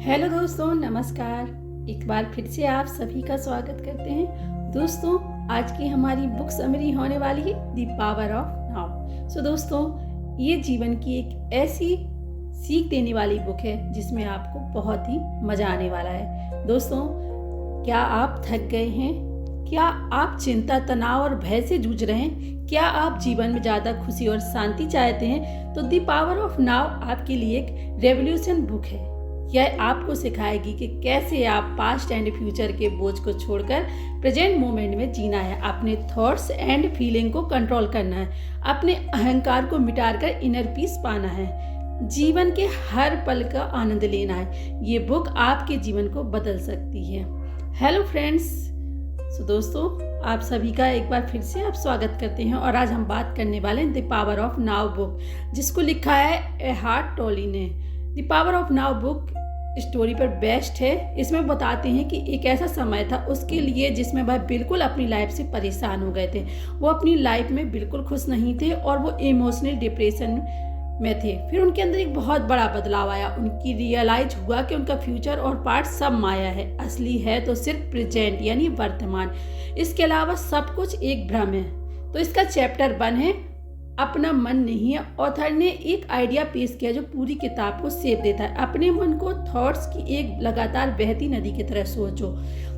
Hello दोस्तों, नमस्कार। एक बार फिर से आप सभी का स्वागत करते हैं। दोस्तों, आज की हमारी बुक समरी होने वाली है द पावर ऑफ नाउ। सो दोस्तों, ये जीवन की एक ऐसी सीख देने वाली बुक है जिसमें आपको बहुत ही मज़ा आने वाला है। दोस्तों, क्या आप थक गए हैं? क्या आप चिंता, तनाव और भय से जूझ रहे हैं? क्या आप जीवन में ज़्यादा खुशी और शांति चाहते हैं? तो द पावर ऑफ नाउ आपके लिए एक रेवोल्यूशन बुक है। यह आपको सिखाएगी कि कैसे आप पास्ट एंड फ्यूचर के बोझ को छोड़कर प्रेजेंट मोमेंट में जीना है, अपने थॉट्स एंड फीलिंग को कंट्रोल करना है, अपने अहंकार को मिटाकर इनर पीस पाना है, जीवन के हर पल का आनंद लेना है। ये बुक आपके जीवन को बदल सकती है। हेलो फ्रेंड्स, सो दोस्तों, आप सभी का एक बार फिर से आप स्वागत करते हैं और आज हम बात करने वाले हैं the power of now book, जिसको लिखा है एहार्ट टोले ने। The power of now book story पर बेस्ट है। इसमें बताते हैं कि एक ऐसा समय था उसके लिए जिसमें वह बिल्कुल अपनी लाइफ से परेशान हो गए थे। वो अपनी लाइफ में बिल्कुल खुश नहीं थे और वो इमोशनल डिप्रेशन में थे। फिर उनके अंदर एक बहुत बड़ा बदलाव आया। उनकी रियलाइज हुआ कि उनका फ्यूचर और पास्ट सब माया है, असली है तो सिर्फ प्रेजेंट यानी वर्तमान। इसके अलावा सब कुछ एक भ्रम है। तो इसका चैप्टर 1 है अपना मन नहीं है। ऑथर ने एक आइडिया पेश किया जो पूरी किताब को सेप देता है। अपने मन को थॉट्स की एक लगातार बहती नदी की तरह सोचो।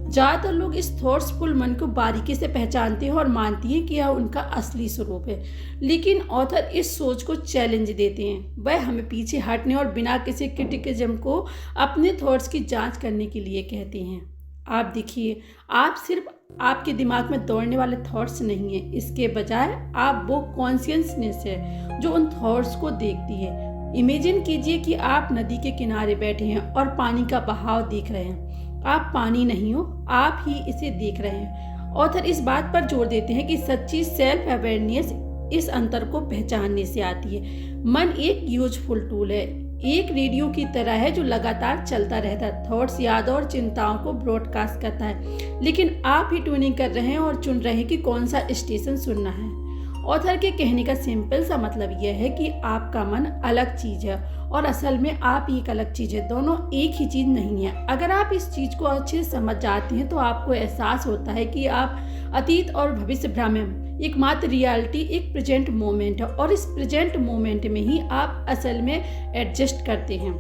ज़्यादातर लोग इस थॉट्सफुल मन को बारीकी से पहचानते हैं और मानते हैं कि यह उनका असली स्वरूप है, लेकिन ऑथर इस सोच को चैलेंज देते हैं। वह हमें पीछे हटने और बिना किसी क्रिटिसिज्म को अपने थॉट्स की जांच करने के लिए कहते हैं। आप देखिए, आप सिर्फ आपके दिमाग में दौड़ने वाले थॉट्स नहीं है, इसके बजाय आप वो कॉन्शियसनेस है जो उन थॉट्स को देखती है। इमेजिन कीजिए कि आप नदी के किनारे बैठे हैं और पानी का बहाव देख रहे हैं। आप पानी नहीं हो, आप ही इसे देख रहे हैं। ऑथर इस बात पर जोर देते हैं कि सच्ची सेल्फ अवेयरनेस इस अंतर को पहचानने से आती है। मन एक यूजफुल टूल है, एक रेडियो की तरह है जो लगातार चलता रहता है। थॉट्स, यादों और चिंताओं को ब्रॉडकास्ट करता है, लेकिन आप ही ट्यूनिंग कर रहे हैं और चुन रहे हैं कि कौन सा स्टेशन सुनना है। ऑथर के कहने का सिंपल सा मतलब यह है कि आपका मन अलग चीज़ है और असल में आप ही एक अलग चीज़ है। दोनों एक ही चीज़ नहीं है। अगर आप इस चीज़ को अच्छे से समझ जाते हैं तो आपको एहसास होता है कि आप अतीत और भविष्य भ्रम में एकमात्र रियलिटी एक प्रेजेंट मोमेंट है और इस प्रेजेंट मोमेंट में ही आप असल में एडजस्ट करते हैं।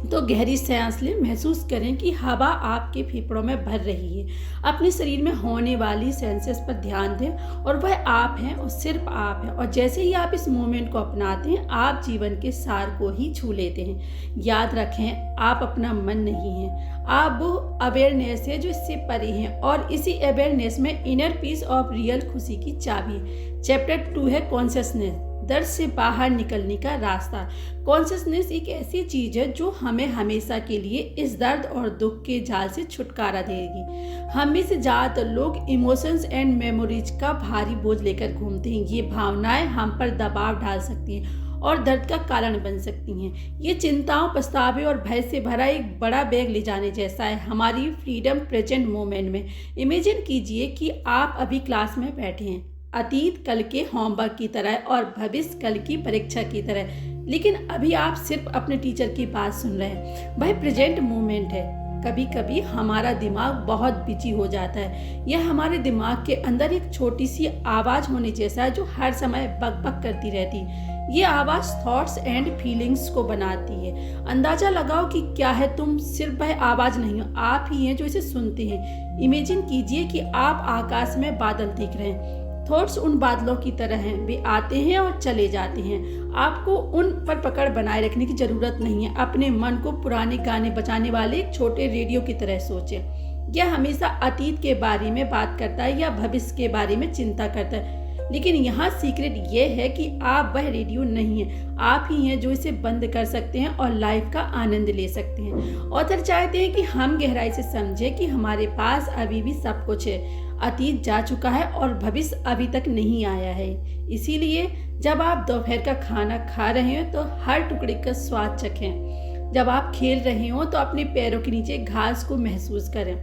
तो गहरी सांस लें, महसूस करें कि हवा आपके फेफड़ों में भर रही है। अपने शरीर में होने वाली सेंसेस पर ध्यान दें और वह आप हैं और सिर्फ आप हैं। और जैसे ही आप इस मोमेंट को अपनाते हैं, आप जीवन के सार को ही छू लेते हैं। याद रखें, आप अपना मन नहीं हैं, आप वो अवेयरनेस है जो इससे परे हैं और इसी अवेयरनेस में इनर पीस ऑफ रियल खुशी की चाबी है। चैप्टर 2 है कॉन्शियसनेस, दर्द से बाहर निकलने का रास्ता। कॉन्शियसनेस एक ऐसी चीज है जो हमें हमेशा के लिए इस दर्द और दुख के जाल से छुटकारा देगी। हम में से ज़्यादातर लोग इमोशंस एंड मेमोरीज का भारी बोझ लेकर घूमते हैं। ये भावनाएं हम पर दबाव डाल सकती हैं और दर्द का कारण बन सकती हैं। ये चिंताओं, पछतावे और भय से भरा एक बड़ा बैग ले जाने जैसा है हमारी फ्रीडम प्रेजेंट मोमेंट में। इमेजिन कीजिए कि आप अभी क्लास में बैठे हैं, अतीत कल के होमवर्क की तरह और भविष्य कल की परीक्षा की तरह, लेकिन अभी आप सिर्फ अपने टीचर की बात सुन रहे हैं। वह प्रेजेंट मोमेंट है। कभी कभी हमारा दिमाग बहुत बिजी हो जाता है। यह हमारे दिमाग के अंदर एक छोटी सी आवाज़ होने जैसा है जो हर समय बक बक करती रहती है। ये आवाज़ थॉट्स एंड फीलिंग्स को बनाती है। अंदाज़ा लगाओ कि क्या है तुम सिर्फ वह आवाज़ नहीं हो, आप ही हैं जो इसे सुनते हैं। इमेजिन कीजिए कि आप आकाश में बादल देख रहे हैं। थॉट्स उन बादलों की तरह हैं, वे आते हैं और चले जाते हैं। आपको उन पर पकड़ बनाए रखने की ज़रूरत नहीं है। अपने मन को पुराने गाने बजाने वाले एक छोटे रेडियो की तरह सोचें। यह हमेशा अतीत के बारे में बात करता है या भविष्य के बारे में चिंता करता है, लेकिन यहाँ सीक्रेट ये है कि आप वह रेडियो नहीं हैं, आप ही हैं जो इसे बंद कर सकते हैं और लाइफ का आनंद ले सकते हैं। ऑथर चाहते हैं कि हम गहराई से समझें कि हमारे पास अभी भी सब कुछ है। अतीत जा चुका है और भविष्य अभी तक नहीं आया है। इसीलिए जब आप दोपहर का खाना खा रहे हो तो हर टुकड़े का स्वाद चखें। जब आप खेल रहे हो तो अपने पैरों के नीचे घास को महसूस करें।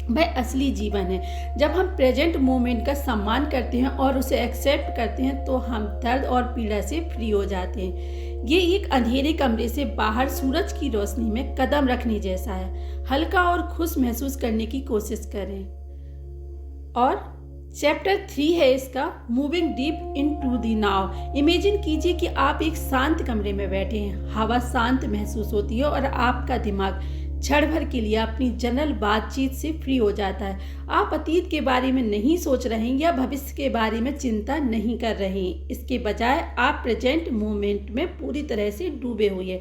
वह असली जीवन है। जब हम प्रेजेंट मोमेंट का सम्मान करते हैं और उसे एक्सेप्ट करते हैं तो हम दर्द और पीड़ा से फ्री हो जाते हैं। ये एक अंधेरे कमरे से बाहर सूरज की रोशनी में कदम रखने जैसा है। हल्का और खुश महसूस करने की कोशिश करें। और चैप्टर 3 है इसका, moving deep into the now. Imagine कीजिए कि आप एक शांत कमरे में बैठे हैं, हवा शांत महसूस होती है और आपका दिमाग क्षण भर के लिए अपनी जनरल बातचीत से फ्री हो जाता है। आप अतीत के बारे में नहीं सोच रहे हैं या भविष्य के बारे में चिंता नहीं कर रहे हैं। इसके बजाय आप प्रेजेंट मोमेंट में पूरी तरह से डूबे हुए हैं।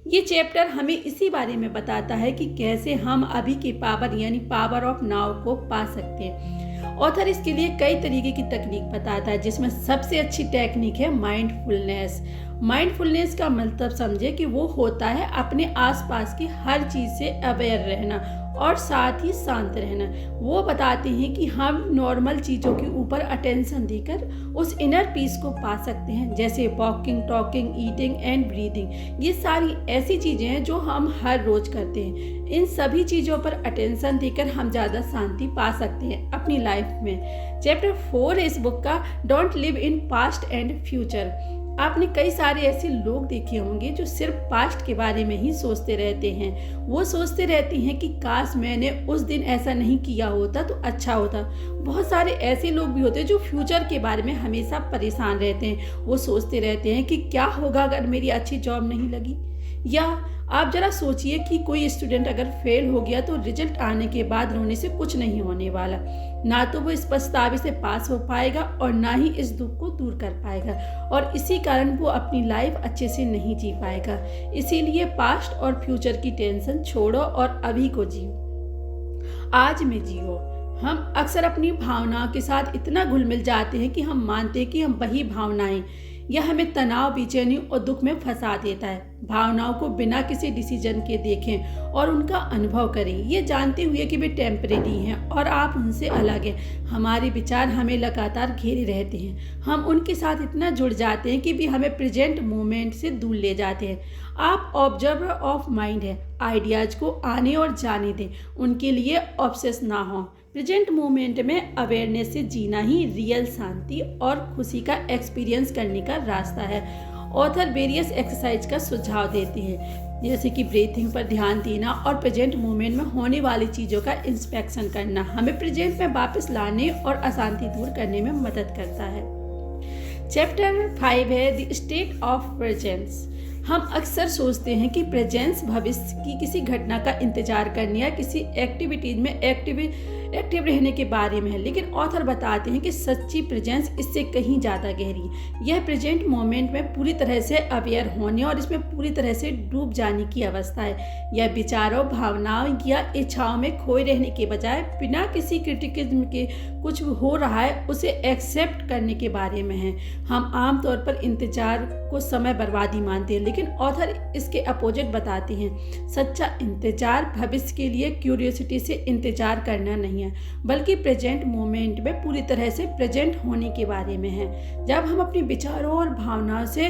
ये चैप्टर हमें इसी बारे में बताता है कि कैसे हम अभी की पावर यानी पावर ऑफ नाउ को पा सकते हैं। ऑथर इसके लिए कई तरीके की तकनीक बताता है, जिसमें सबसे अच्छी टेक्निक है माइंडफुलनेस। माइंडफुलनेस का मतलब समझे कि वो होता है अपने आसपास की हर चीज़ से अवेयर रहना और साथ ही शांत रहना। वो बताते हैं कि हम नॉर्मल चीज़ों के ऊपर अटेंशन देकर उस इनर पीस को पा सकते हैं, जैसे walking, talking, eating and breathing. ये सारी ऐसी चीज़ें हैं जो हम हर रोज़ करते हैं। इन सभी चीज़ों पर अटेंशन देकर हम ज़्यादा शांति पा सकते हैं अपनी लाइफ में। चैप्टर 4 है इस बुक का, don't live in past and future. आपने कई सारे ऐसे लोग देखे होंगे जो सिर्फ पास्ट के बारे में ही सोचते रहते हैं। वो सोचते रहते हैं कि काश मैंने उस दिन ऐसा नहीं किया होता तो अच्छा होता। बहुत सारे ऐसे लोग भी होते हैं जो फ्यूचर के बारे में हमेशा परेशान रहते हैं। वो सोचते रहते हैं कि क्या होगा अगर मेरी अच्छी जॉब नहीं लगी। या आप जरा सोचिए कि कोई स्टूडेंट अगर फेल हो गया तो रिजल्ट आने के बाद रोने से कुछ नहीं होने वाला। ना तो वो इस पछतावे से पास हो पाएगा और ना ही इस दुख को दूर कर पाएगा, और इसी कारण वो अपनी लाइफ अच्छे से नहीं जी पाएगा। इसीलिए पास्ट और फ्यूचर की टेंशन छोड़ो और अभी को जियो, आज में जियो। हम अक्सर अपनी भावनाओं के साथ इतना घुल मिल जाते हैं कि हम मानते हैं कि हम वही भावनाएं, यह हमें तनाव, बेचैनी और दुख में फंसा देता है। भावनाओं को बिना किसी डिसीजन के देखें और उनका अनुभव करें, ये जानते हुए कि वे टेम्परेरी हैं और आप उनसे अलग हैं। हमारे विचार हमें लगातार घेरे रहते हैं। हम उनके साथ इतना जुड़ जाते हैं कि भी हमें प्रेजेंट मोमेंट से दूर ले जाते हैं। आप ऑब्जर्वर ऑफ माइंड हैं। आइडियाज़ को आने और जाने दें, उनके लिए ऑब्सेस ना हो। प्रेजेंट मोमेंट में अवेयरनेस से जीना ही रियल शांति और खुशी का एक्सपीरियंस करने का रास्ता है। ऑथर वेरियस एक्सरसाइज का सुझाव देते हैं, जैसे कि ब्रीथिंग पर ध्यान देना और प्रेजेंट मोमेंट में होने वाली चीज़ों का इंस्पेक्शन करना हमें प्रेजेंट में वापस लाने और अशांति दूर करने में मदद करता है। चैप्टर 5 है द स्टेट ऑफ प्रेजेंस। हम अक्सर सोचते हैं कि प्रेजेंस भविष्य की किसी घटना का इंतजार करने या किसी एक्टिविटीज में एक्टिव रहने के बारे में है, लेकिन ऑथर बताते हैं कि सच्ची प्रेजेंस इससे कहीं ज़्यादा गहरी है। यह प्रेजेंट मोमेंट में पूरी तरह से अवेयर होने और इसमें पूरी तरह से डूब जाने की अवस्था है। यह विचारों, भावनाओं या इच्छाओं में खोए रहने के बजाय बिना किसी क्रिटिसिज्म के कुछ हो रहा है उसे एक्सेप्ट करने के बारे में है। हम आमतौर पर इंतजार को समय बर्बादी मानते हैं, लेकिन ऑथर इसके अपोजिट बताते हैं। सच्चा इंतजार भविष्य के लिए क्यूरियोसिटी से इंतजार करना नहीं है, बल्कि प्रेजेंट मोमेंट में पूरी तरह से प्रेजेंट होने के बारे में है। जब हम अपने विचारों और भावनाओं से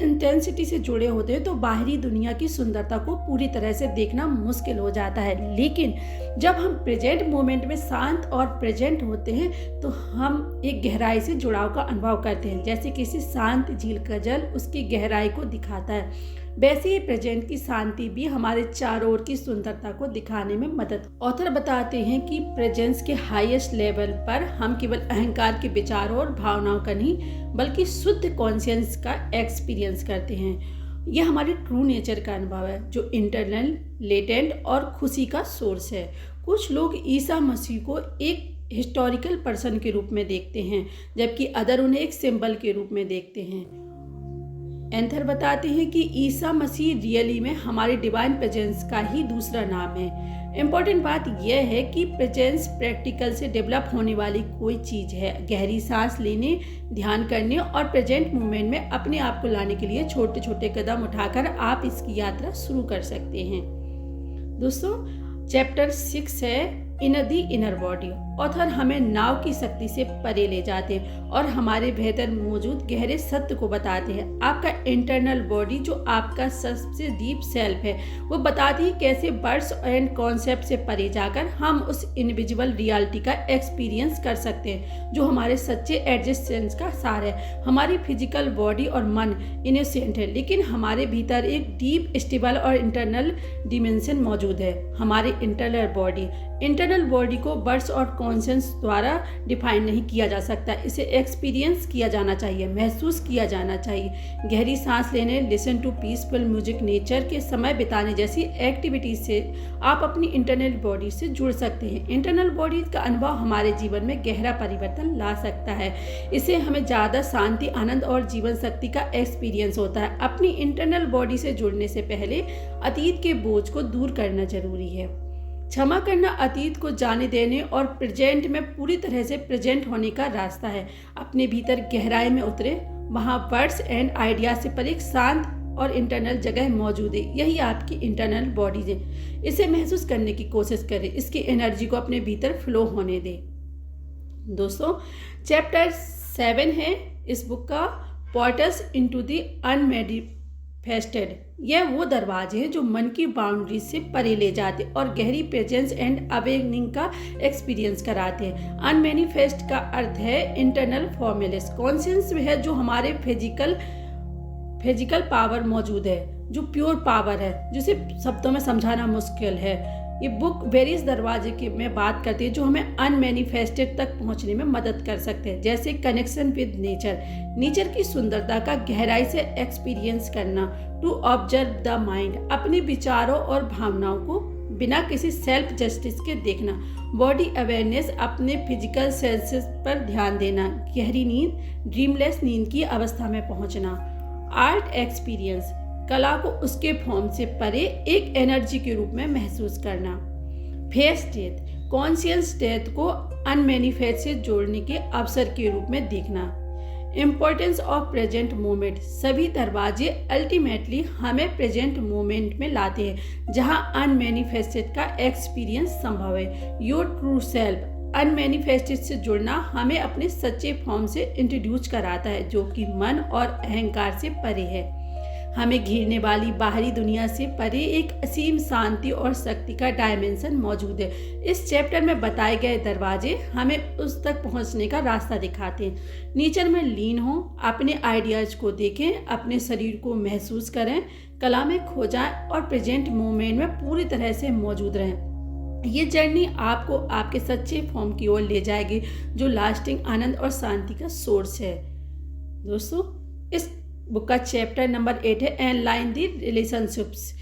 इंटेंसिटी से जुड़े होते हैं तो बाहरी दुनिया की सुंदरता को पूरी तरह से देखना मुश्किल हो जाता है, लेकिन जब हम प्रेजेंट मोमेंट में शांत और प्रेजेंट होते हैं तो हम एक गहराई से जुड़ाव का अनुभव करते हैं। जैसे किसी शांत झील का जल उसकी गहराई को दिखाता है, वैसे ही प्रेजेंट की शांति भी हमारे चारों ओर की सुंदरता को दिखाने में मदद। ऑथर बताते हैं कि प्रेजेंस के हाईएस्ट लेवल पर हम केवल अहंकार के विचारों और भावनाओं का नहीं बल्कि शुद्ध कॉन्शियंस का एक्सपीरियंस करते हैं। यह हमारे ट्रू नेचर का अनुभव है जो इंटरनल, लेटेंट और खुशी का सोर्स है। कुछ लोग ईसा मसीह को एक हिस्टोरिकल पर्सन के रूप में देखते हैं, जबकि अदर उन्हें एक सिंबल के रूप में देखते हैं। एंथर बताते हैं कि ईसा मसीह रियली में हमारे डिवाइन प्रेजेंस का ही दूसरा नाम है। इम्पॉर्टेंट बात यह है कि प्रेजेंस प्रैक्टिकल से डेवलप होने वाली कोई चीज़ है। गहरी सांस लेने, ध्यान करने और प्रेजेंट मोमेंट में अपने आप को लाने के लिए छोटे छोटे कदम उठाकर आप इसकी यात्रा शुरू कर सकते हैं। दोस्तों, चैप्टर 6 है इन दी इनर बॉडी। ऑथर हमें नाव की शक्ति से परे ले जाते हैं और हमारे भीतर मौजूद गहरे सत्य को बताते हैं। आपका इंटरनल बॉडी जो आपका सबसे डीप सेल्फ है, वो बताती है कैसे वर्ड्स एंड कॉन्सेप्ट से परे जाकर हम उस इनविजिबल रियलिटी का एक्सपीरियंस कर सकते हैं जो हमारे सच्चे एग्जिस्टेंस का सार है। हमारी फिजिकल बॉडी और मन इनोसेंट है, लेकिन हमारे भीतर एक डीप स्टेबल और इंटरनल डिमेंशन मौजूद है। हमारी इंटरनल बॉडी को वर्ड्स और कॉन्सेप्ट्स द्वारा डिफाइन नहीं किया जा सकता। इसे एक्सपीरियंस किया जाना चाहिए, महसूस किया जाना चाहिए। गहरी सांस लेने, listen to peaceful music, nature के समय बिताने जैसी एक्टिविटीज से आप अपनी इंटरनल बॉडी से जुड़ सकते हैं। इंटरनल बॉडी का अनुभव हमारे जीवन में गहरा परिवर्तन ला सकता है। इससे हमें ज़्यादा शांति, आनंद और जीवन शक्ति का एक्सपीरियंस होता है। अपनी इंटरनल बॉडी से जुड़ने से पहले अतीत के बोझ को दूर करना जरूरी है। क्षमा करना अतीत को जाने देने और प्रेजेंट में पूरी तरह से प्रेजेंट होने का रास्ता है। अपने भीतर गहराई में उतरे, वहाँ वर्ड्स एंड आइडिया से पर एक शांत और इंटरनल जगह मौजूद है। यही आपकी इंटरनल बॉडी है। इसे महसूस करने की कोशिश करें, इसकी एनर्जी को अपने भीतर फ्लो होने दें। दोस्तों, चैप्टर 7 है इस बुक का, पोर्टल्स इनटू द अनमैनिफेस्टेड। यह वो दरवाजे हैं जो मन की बाउंड्री से परे ले जाते और गहरी प्रेजेंस एंड अवेकनिंग का एक्सपीरियंस कराते हैं। अनमैनिफेस्ट का अर्थ है इंटरनल फॉर्मलेस कॉन्शियस है, जो हमारे फिजिकल पावर मौजूद है, जो प्योर पावर है, जिसे शब्दों में समझाना मुश्किल है। ये बुक वेरियस दरवाजे की में बात करती है जो हमें अनमैनिफेस्टेड तक पहुंचने में मदद कर सकते हैं, जैसे कनेक्शन विद नेचर की सुंदरता का गहराई से एक्सपीरियंस करना, टू ऑब्जर्व द माइंड, अपने विचारों और भावनाओं को बिना किसी सेल्फ जस्टिस के देखना, बॉडी अवेयरनेस, अपने फिजिकल सेंसेस पर ध्यान देना, गहरी नींद, ड्रीमलेस नींद की अवस्था में पहुंचना, आर्ट एक्सपीरियंस, कला को उसके फॉर्म से परे एक एनर्जी के रूप में महसूस करना, फेस डेथ, कॉन्शियस डेथ को अनमैनिफेस्ट से जोड़ने के अवसर के रूप में देखना, इम्पोर्टेंस ऑफ प्रेजेंट मोमेंट। सभी दरवाजे अल्टीमेटली हमें प्रेजेंट मोमेंट में लाते हैं जहां अनमैनिफेस्टेड का एक्सपीरियंस संभव है। योर ट्रू सेल्फ, अनमैनिफेस्टेड से जुड़ना हमें अपने सच्चे फॉर्म से इंट्रोड्यूस कराता है जो कि मन और अहंकार से परे है। हमें घिरने वाली बाहरी दुनिया से परे एक असीम शांति और शक्ति का डायमेंशन मौजूद है। इस चैप्टर में बताए गए दरवाजे हमें उस तक पहुंचने का रास्ता दिखाते हैं। नेचर में लीन हो, अपने आइडियाज को देखें, अपने शरीर को महसूस करें, कला में खो जाएं और प्रेजेंट मोमेंट में पूरी तरह से मौजूद रहें। ये जर्नी आपको आपके सच्चे फॉर्म की ओर ले जाएगी जो लास्टिंग आनंद और शांति का सोर्स है। दोस्तों, इस बुक का चैप्टर नंबर 8 है एनलाइन द रिलेशनशिप्स।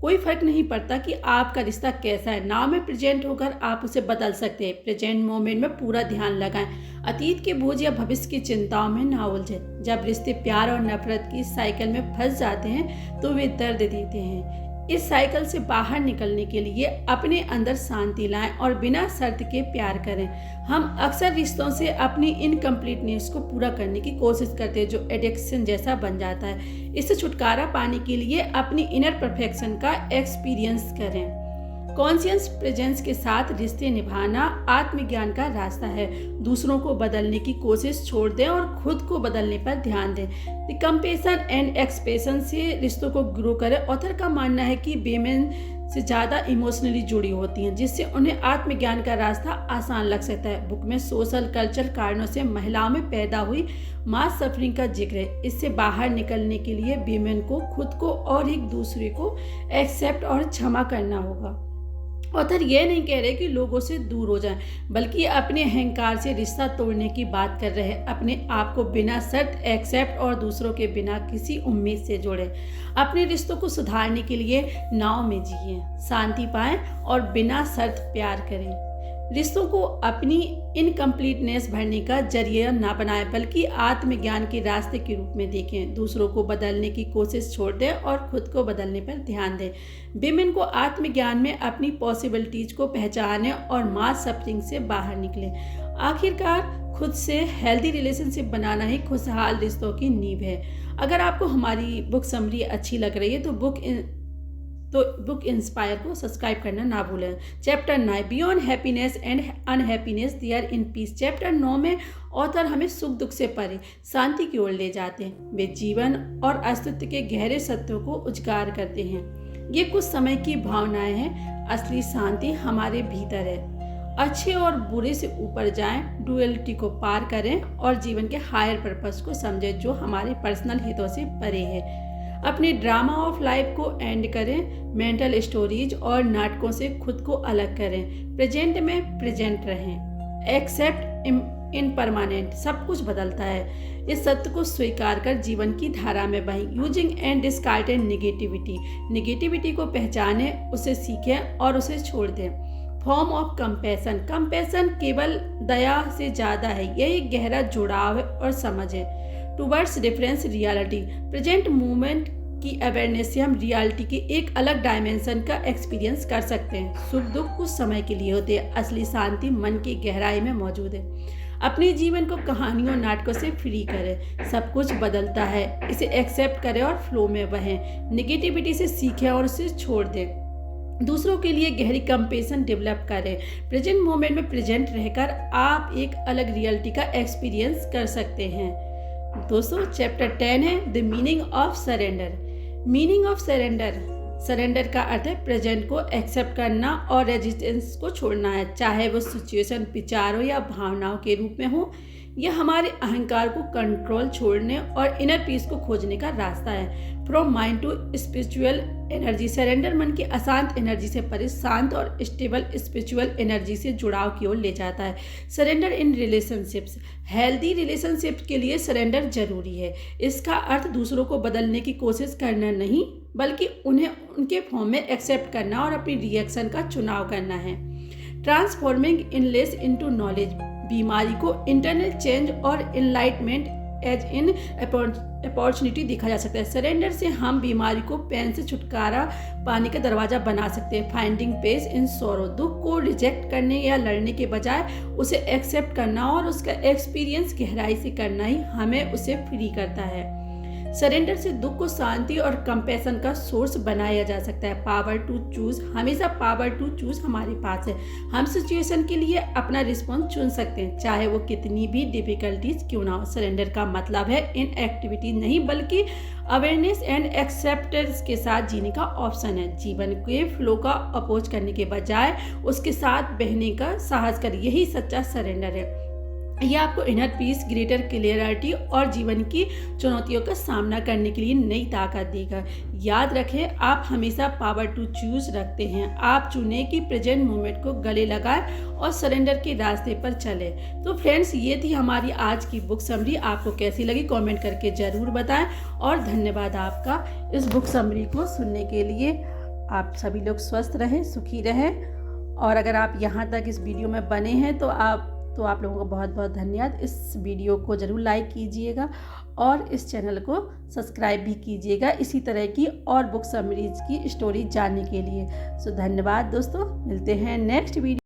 कोई फर्क नहीं पड़ता कि आपका रिश्ता कैसा है, नाव में प्रेजेंट होकर आप उसे बदल सकते हैं। प्रेजेंट मोमेंट में पूरा ध्यान लगाएं, अतीत के बोझ या भविष्य की चिंताओं में ना उलझें। जब रिश्ते प्यार और नफरत की साइकिल में फंस जाते हैं तो वे दर्द देते हैं। इस साइकिल से बाहर निकलने के लिए अपने अंदर शांति लाएं और बिना शर्त के प्यार करें। हम अक्सर रिश्तों से अपनी इनकम्प्लीटनेस को पूरा करने की कोशिश करते हैं जो एडिक्शन जैसा बन जाता है। इससे छुटकारा पाने के लिए अपनी इनर परफेक्शन का एक्सपीरियंस करें। कॉन्शियस प्रेजेंस के साथ रिश्ते निभाना आत्मज्ञान का रास्ता है। दूसरों को बदलने की कोशिश छोड़ दें और खुद को बदलने पर ध्यान दें। कंपेशन एंड एक्सपेशन से रिश्तों को ग्रो करें। ऑथर का मानना है कि वेमेन से ज़्यादा इमोशनली जुड़ी होती हैं, जिससे उन्हें आत्मज्ञान का रास्ता आसान लग सकता है। बुक में सोशल कल्चर कारणों से महिलाओं में पैदा हुई मास सफरिंग का जिक्र है। इससे बाहर निकलने के लिए वेमेन को खुद को और एक दूसरे को एक्सेप्ट और क्षमा करना होगा। ऑथर ये नहीं कह रहे कि लोगों से दूर हो जाएं, बल्कि अपने अहंकार से रिश्ता तोड़ने की बात कर रहे हैं। अपने आप को बिना शर्त एक्सेप्ट और दूसरों के बिना किसी उम्मीद से जोड़ें। अपने रिश्तों को सुधारने के लिए नाव में जिएं, शांति पाएं और बिना शर्त प्यार करें। रिश्तों को अपनी इनकम्प्लीटनेस भरने का जरिया ना बनाएं, बल्कि आत्मज्ञान के रास्ते के रूप में देखें। दूसरों को बदलने की कोशिश छोड़ दें और खुद को बदलने पर ध्यान दें। विमेन को आत्मज्ञान में अपनी पॉसिबिलिटीज को पहचानें और मास सफरिंग से बाहर निकलें। आखिरकार खुद से हेल्दी रिलेशनशिप बनाना ही खुशहाल रिश्तों की नींव है। अगर आपको हमारी बुक समरी अच्छी लग रही है तो बुक तो बुक इंस्पायर को सब्सक्राइब करना ना भूलें। Chapter 9 beyond happiness and unhappiness they are in peace. Chapter 9 में ऑथर हमें सुख दुख से परे शांति की ओर ले जाते हैं। वे जीवन और अस्तित्व के गहरे सत्यों को उजागर करते हैं। ये कुछ समय की भावनाएं हैं, असली शांति हमारे भीतर है। अच्छे और बुरे से ऊपर जाएं, डुअलिटी को पार करें और जीवन के हायर पर्पस को समझें जो हमारे पर्सनल हितों से परे है। अपने ड्रामा ऑफ लाइफ को एंड करें, मेंटल स्टोरीज और नाटकों से खुद को अलग करें, प्रेजेंट में प्रेजेंट रहें। एक्सेप्ट इम्परमानेंट, सब कुछ बदलता है, इस सत्य को स्वीकार कर जीवन की धारा में बहें। यूजिंग एंड डिस्कार्टेड निगेटिविटी को पहचानें, उसे सीखें और उसे छोड़ दें। फॉर्म ऑफ कंपैशन केवल दया से ज़्यादा है, यह एक गहरा जुड़ाव है और समझ है। Towards difference reality, present moment की अवेयरनेस से हम रियलिटी के एक अलग डायमेंशन का एक्सपीरियंस कर सकते हैं। सुख दुख कुछ समय के लिए होते हैं, असली शांति मन की गहराई में मौजूद है। अपने जीवन को कहानियों नाटकों से फ्री करें, सब कुछ बदलता है, इसे एक्सेप्ट करें और फ्लो में बहें। निगेटिविटी से सीखें और उसे छोड़ दें। दूसरों के लिए गहरी कंपैशन डेवलप करें। प्रेजेंट मोमेंट में प्रेजेंट रहकर आप एक अलग रियलिटी का एक्सपीरियंस कर सकते हैं। दोस्तों चैप्टर 10 है the meaning of surrender. Meaning of surrender का अर्थ है प्रेजेंट को एक्सेप्ट करना और रेजिस्टेंस को छोड़ना है, चाहे वो सिचुएशन विचारों या भावनाओं के रूप में हो। यह हमारे अहंकार को कंट्रोल छोड़ने और इनर पीस को खोजने का रास्ता है। From mind to spiritual energy, surrender मन की अशांत एनर्जी से परे शांत और स्टेबल स्पिरिचुअल एनर्जी से जुड़ाव की ओर ले जाता है। Surrender in relationships, healthy relationship के लिए सरेंडर जरूरी है। इसका अर्थ दूसरों को बदलने की कोशिश करना नहीं, बल्कि उन्हें उनके फॉर्म में एक्सेप्ट करना और अपनी रिएक्शन का चुनाव करना है। ट्रांसफॉर्मिंग इनलेस इनटू नॉलेज, बीमारी को इंटरनल चेंज और एनलाइटमेंट एज इन अपॉर्चुनिटी देखा जा सकता है। सरेंडर से हम बीमारी को पेन से छुटकारा पाने का दरवाजा बना सकते हैं। फाइंडिंग पेस इन सोरो, दुख को रिजेक्ट करने या लड़ने के बजाय उसे एक्सेप्ट करना और उसका एक्सपीरियंस गहराई से करना ही हमें उसे फ्री करता है। सरेंडर से दुख को शांति और कंपैशन का सोर्स बनाया जा सकता है। पावर टू चूज, हमेशा पावर टू चूज हमारे पास है। हम सिचुएशन के लिए अपना रिस्पॉन्स चुन सकते हैं, चाहे वो कितनी भी डिफिकल्टीज क्यों ना हो। सरेंडर का मतलब है इन एक्टिविटी नहीं, बल्कि अवेयरनेस एंड एक्सेप्टेंस के साथ जीने का ऑप्शन है। जीवन के फ्लो का अपोज करने के बजाय उसके साथ बहने का साहस कर, यही सच्चा सरेंडर है। यह आपको इनर पीस, ग्रेटर क्लियरिटी और जीवन की चुनौतियों का सामना करने के लिए नई ताकत देगा। याद रखें, आप हमेशा पावर टू चूज रखते हैं। आप चुनें कि प्रेजेंट मोमेंट को गले लगाएं और सरेंडर के रास्ते पर चलें। तो फ्रेंड्स, ये थी हमारी आज की बुक समरी। आपको कैसी लगी कमेंट करके ज़रूर बताएं और धन्यवाद आपका इस बुक समरी को सुनने के लिए। आप सभी लोग स्वस्थ रहें, सुखी रहें। और अगर आप यहाँ तक इस वीडियो में बने हैं तो आप लोगों को बहुत बहुत धन्यवाद। इस वीडियो को ज़रूर लाइक कीजिएगा और इस चैनल को सब्सक्राइब भी कीजिएगा इसी तरह की और बुक समरीज की स्टोरी जानने के लिए। सो धन्यवाद दोस्तों, मिलते हैं नेक्स्ट वीडियो।